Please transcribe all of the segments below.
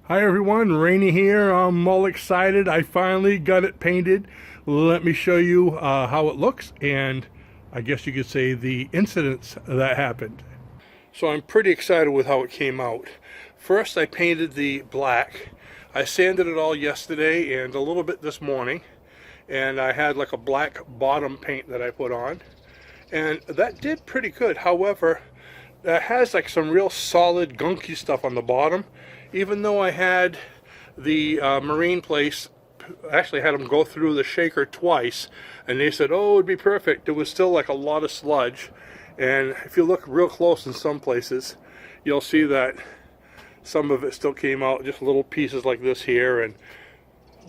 Hi everyone, Rainy here. I'm all excited. I finally got it painted. Let me show you how it looks, and I guess you could say the incidents that happened. So I'm pretty excited with how it came out. First I painted the black. I sanded it all yesterday and a little bit this morning, and I had like a black bottom paint that I put on, and that did pretty good. However, that has like some real solid gunky stuff on the bottom. Even though I had the marine place, actually had them go through the shaker twice, and they said, oh, it would be perfect, there was still like a lot of sludge. And if you look real close in some places, you'll see that some of it still came out, just little pieces like this here.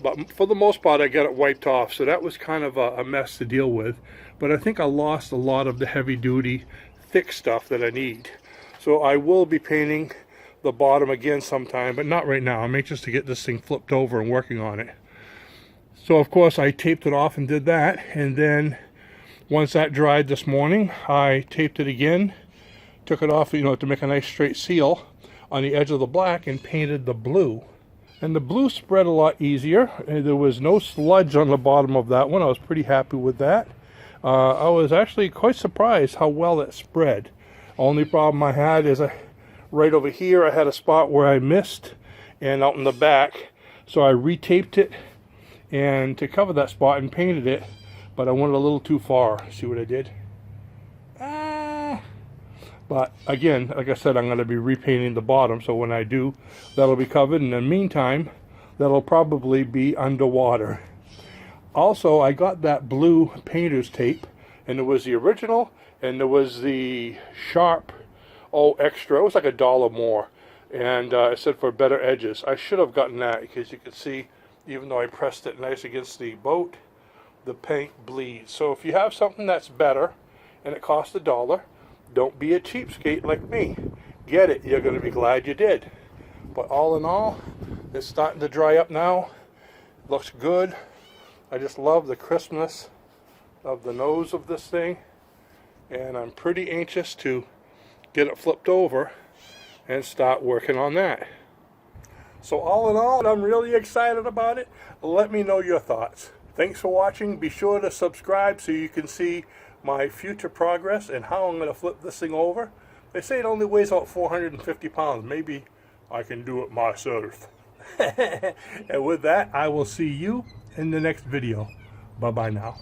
But for the most part, I got it wiped off, so that was kind of a mess to deal with. But I think I lost a lot of the heavy duty, thick stuff that I need. So I will be painting the bottom again sometime, but not right now. I'm anxious to get this thing flipped over and working on it. So of course I taped it off and did that, and then once that dried this morning, I taped it again, took it off, to make a nice straight seal on the edge of the black, and painted the blue. And the blue spread a lot easier, and there was no sludge on the bottom of that one. I was pretty happy with that. I was actually quite surprised how well it spread. Only problem I had is right over here I had a spot where I missed, and out in the back, so I retaped it and to cover that spot and painted it, but I went a little too far. See what I did? But again, like I said, I'm going to be repainting the bottom, so when I do, that'll be covered. In the meantime, that'll probably be underwater. Also, I got that blue painter's tape, and there was the original and there was the sharp extra. It was like $1 more, and it said for better edges. I should have gotten that, because you could see, even though I pressed it nice against the boat, the paint bleeds. So if you have something that's better and it costs $1, don't be a cheapskate like me. Get it. You're going to be glad you did. But all in all, it's starting to dry up now. Looks good. I just love the crispness of the nose of this thing, and I'm pretty anxious to get it flipped over and start working on that. So all in all, I'm really excited about it. Let me know your thoughts. Thanks for watching. Be sure to subscribe so you can see my future progress and how I'm going to flip this thing over. They say it only weighs about 450 pounds. Maybe I can do it myself. And with that, I will see you in the next video. Bye-bye now.